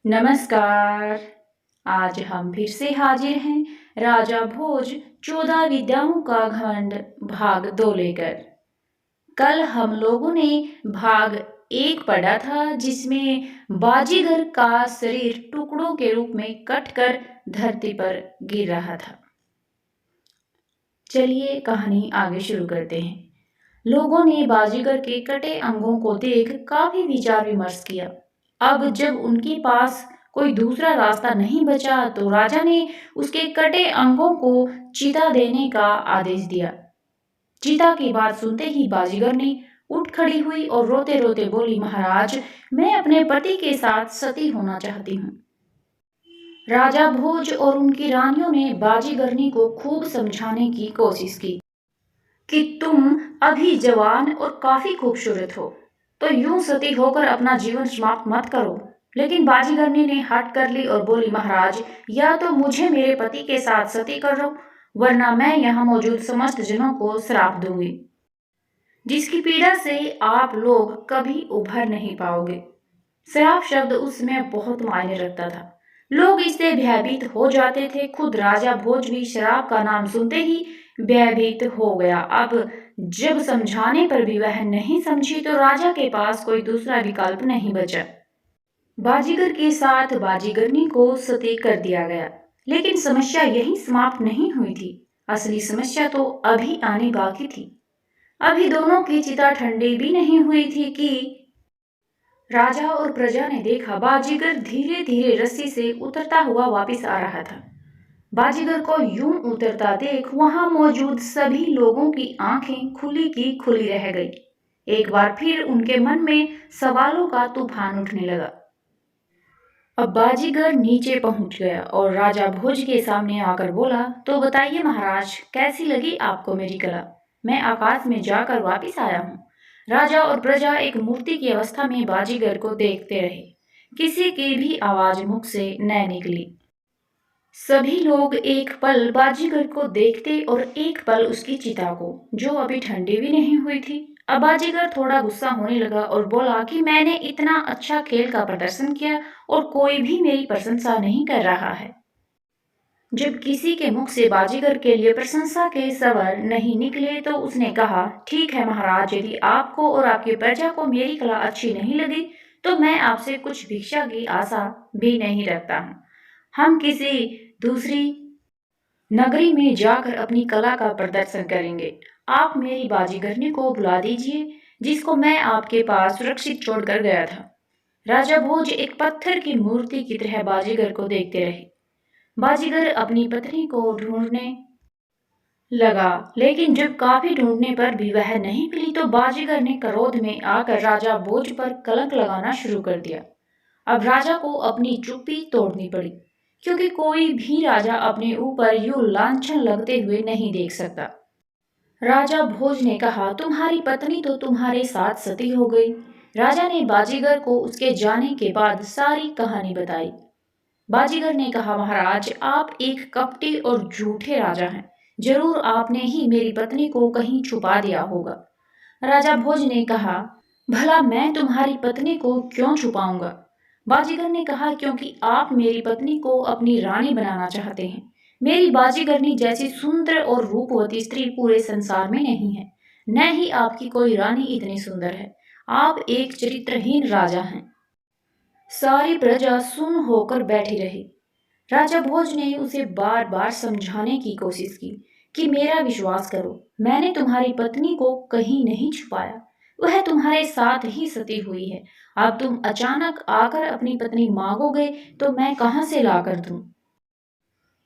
नमस्कार। आज हम फिर से हाजिर हैं राजा भोज 14 विद्याओं का घमंड भाग 2 लेकर। कल हम लोगों ने भाग 1 पढ़ा था जिसमें बाजीगर का शरीर टुकड़ों के रूप में कटकर धरती पर गिर रहा था। चलिए कहानी आगे शुरू करते हैं। लोगों ने बाजीगर के कटे अंगों को देख काफी विचार विमर्श किया। अब जब उनके पास कोई दूसरा रास्ता नहीं बचा तो राजा ने उसके कटे अंगों को चिता देने का आदेश दिया। चिता की बात सुनते ही बाजीगर ने उठ खड़ी हुई और रोते रोते बोली, महाराज, मैं अपने पति के साथ सती होना चाहती हूँ। राजा भोज और उनकी रानियों ने बाजीगरनी को खूब समझाने की कोशिश की कि तुम अभी जवान और काफी खूबसूरत हो, तो यूं सती होकर अपना जीवन समाप्त मत करो। लेकिन बाजीगरनी ने हट कर ली और बोली, महाराज, या तो मुझे मेरे पति के साथ सती करो, वरना मैं यहाँ मौजूद समस्त जनों को श्राप दूंगी, जिसकी पीड़ा से आप लोग कभी उभर नहीं पाओगे। श्राप शब्द उस समय बहुत मायने रखता था। लोग इससे भयभीत हो जाते थे। खुद राजा भोज भी श्राप का नाम सुनते ही भयभीत हो गया। अब जब समझाने पर भी वह नहीं समझी तो राजा के पास कोई दूसरा विकल्प नहीं बचा। बाजीगर के साथ बाजीगरनी को सती कर दिया गया। लेकिन समस्या यही समाप्त नहीं हुई थी। असली समस्या तो अभी आने बाकी थी। अभी दोनों की चिता ठंडी भी नहीं हुई थी कि राजा और प्रजा ने देखा बाजीगर धीरे धीरे रस्सी से उतरता हुआ वापस आ रहा था। बाजीगर को यूं उतरता देख वहां मौजूद सभी लोगों की आंखें खुली की खुली रह गई। एक बार फिर उनके मन में सवालों का तूफान उठने लगा। अब बाजीगर नीचे पहुंच गया और राजा भोज के सामने आकर बोला, तो बताइए महाराज, कैसी लगी आपको मेरी कला? मैं आकाश में जाकर वापस आया हूँ। राजा और प्रजा एक मूर्ति की अवस्था में बाजीगर को देखते रहे। किसी की भी आवाज मुख से न निकली। सभी लोग एक पल बाजीगर को देखते और एक पल उसकी चिता को, जो अभी ठंडी भी नहीं हुई थी। अब बाजीगर थोड़ा गुस्सा होने लगा और बोला कि मैंने इतना अच्छा खेल का प्रदर्शन किया और कोई भी मेरी प्रशंसा नहीं कर रहा है। जब किसी के मुख से बाजीगर के लिए प्रशंसा के स्वर नहीं निकले तो उसने कहा, ठीक है महाराज, यदि आपको और आपकी प्रजा को मेरी कला अच्छी नहीं लगी तो मैं आपसे कुछ भिक्षा की आशा भी नहीं रखता हूँ। हम किसी दूसरी नगरी में जाकर अपनी कला का प्रदर्शन करेंगे। आप मेरी बाजीगरनी को बुला दीजिए, जिसको मैं आपके पास सुरक्षित छोड़कर गया था। राजा भोज एक पत्थर की मूर्ति की तरह बाजीगर को देखते रहे। बाजीगर अपनी पत्नी को ढूंढने लगा, लेकिन जब काफी ढूंढने पर भी वह नहीं मिली तो बाजीगर ने क्रोध में आकर राजा भोज पर कलंक लगाना शुरू कर दिया। अब राजा को अपनी चुप्पी तोड़नी पड़ी, क्योंकि कोई भी राजा अपने ऊपर यूं लांछन लगते हुए नहीं देख सकता। राजा भोज ने कहा, तुम्हारी पत्नी तो तुम्हारे साथ सती हो गई। राजा ने बाजीगर को उसके जाने के बाद सारी कहानी बताई। बाजीगर ने कहा, महाराज, आप एक कपटी और झूठे राजा हैं। जरूर आपने ही मेरी पत्नी को कहीं छुपा दिया होगा। राजा भोज ने कहा, भला मैं तुम्हारी पत्नी को क्यों छुपाऊंगा? बाजीगर ने कहा, क्योंकि आप मेरी पत्नी को अपनी रानी बनाना चाहते हैं। मेरी बाजीगरनी जैसी सुंदर और रूपवती स्त्री पूरे संसार में नहीं है। न ही आपकी कोई रानी इतनी सुंदर है। आप एक चरित्रहीन राजा हैं। सारी प्रजा सुन होकर बैठी रही। राजा भोज ने उसे बार बार समझाने की कोशिश की कि मेरा विश्वास करो, मैंने तुम्हारी पत्नी को कहीं नहीं छुपाया। वह तुम्हारे साथ ही सती हुई है। अब तुम अचानक आकर अपनी पत्नी मांगोगे तो मैं कहां से लाकर दूं?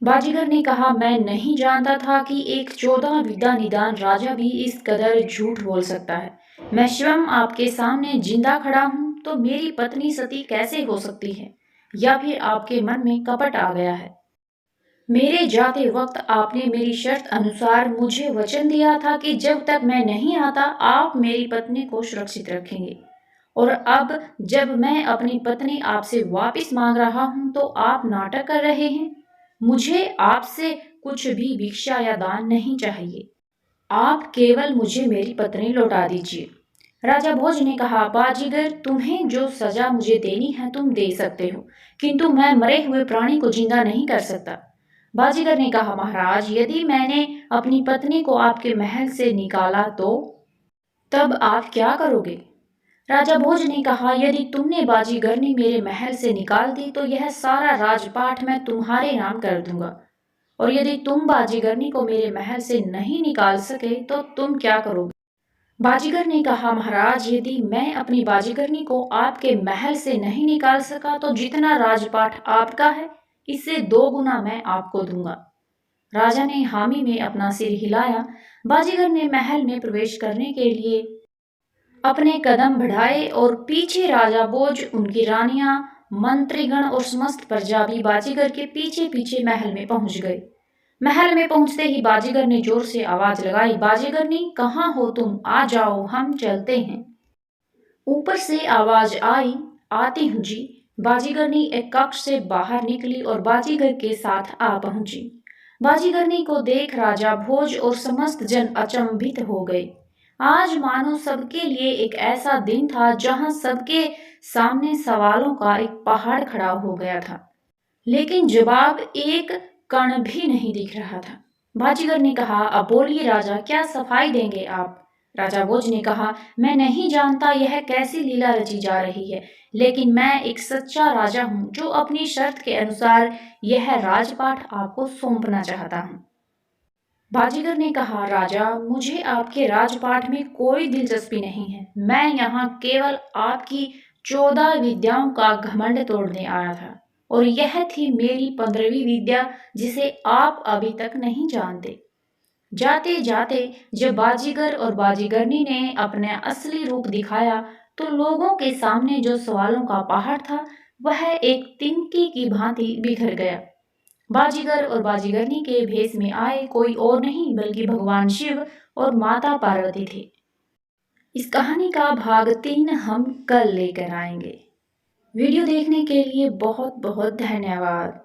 बाजीगर ने कहा, मैं नहीं जानता था कि एक 14 विद्या निदान राजा भी इस कदर झूठ बोल सकता है। मैं स्वयं आपके सामने जिंदा खड़ा हूं, तो मेरी पत्नी सती कैसे हो सकती है? या फिर आपके मन में कपट आ गया है? मेरे जाते वक्त आपने मेरी शर्त अनुसार मुझे वचन दिया था कि जब तक मैं नहीं आता आप मेरी पत्नी को सुरक्षित रखेंगे। और अब जब मैं अपनी पत्नी आपसे वापस मांग रहा हूं तो आप नाटक कर रहे हैं। मुझे आपसे कुछ भी भिक्षा या दान नहीं चाहिए। आप केवल मुझे मेरी पत्नी लौटा दीजिए। राजा भोज ने कहा, बाजीगर, तुम्हें जो सजा मुझे देनी है तुम दे सकते हो, किंतु मैं मरे हुए प्राणी को जिंदा नहीं कर सकता। बाजीगर ने कहा, महाराज, यदि मैंने अपनी पत्नी को आपके महल से निकाला तो तब आप क्या करोगे? राजा भोज ने कहा, यदि तुमने बाजीगर ने मेरे महल से निकाल दी तो यह सारा राजपाट मैं तुम्हारे नाम कर दूंगा, और यदि तुम बाजीगरनी को मेरे महल से नहीं निकाल सके तो तुम क्या करोगे? बाजीगर ने कहा, महाराज, यदि मैं अपनी बाजीगरनी को आपके महल से नहीं निकाल सका तो जितना राजपाट आपका है इससे 2 गुना मैं आपको दूंगा। राजा ने हामी में अपना सिर हिलाया। बाजीगर ने महल में प्रवेश करने के लिए अपने कदम बढ़ाए और पीछे राजा भोज, उनकी रानियां, मंत्रीगण और समस्त प्रजा भी बाजीगर के पीछे पीछे महल में पहुंच गए। महल में पहुंचते ही बाजीगर ने जोर से आवाज लगाई, बाजीगरनी, कहाँ हो तुम? आ जाओ, हम चलते हैं। ऊपर से आवाज आई, आती हूँ जी। बाजीगरनी एक कक्ष से बाहर निकली और बाजीगर के साथ आ पहुंची। बाजीगरनी को देख राजा भोज और समस्त जन अचंभित हो गए। आज मानो सबके लिए एक ऐसा दिन था जहां सबके सामने सवालों का एक पहाड़ खड़ा हो गया था, लेकिन जवाब एक कण भी नहीं दिख रहा था। बाजीगर ने कहा, अब बोलिए राजा, क्या सफाई देंगे आप? राजा भोज ने कहा, मैं नहीं जानता यह कैसी लीला रची जा रही है, लेकिन मैं एक सच्चा राजा हूँ जो अपनी शर्त के अनुसार यह राजपाट आपको सौंपना चाहता हूँ। बाजीगर ने कहा, राजा, मुझे आपके राजपाट में कोई दिलचस्पी नहीं है। मैं यहाँ केवल आपकी 14 विद्याओं का घमंड तोड़ने आया था, और यह थी मेरी 15वीं विद्या जिसे आप अभी तक नहीं जानते। जाते जाते जब बाजीगर और बाजीगरनी ने अपना असली रूप दिखाया तो लोगों के सामने जो सवालों का पहाड़ था वह एक तिनके की भांति बिखर गया। बाजीगर और बाजीगरनी के भेष में आए कोई और नहीं बल्कि भगवान शिव और माता पार्वती थे। इस कहानी का भाग 3 हम कल लेकर आएंगे। वीडियो देखने के लिए बहुत बहुत धन्यवाद।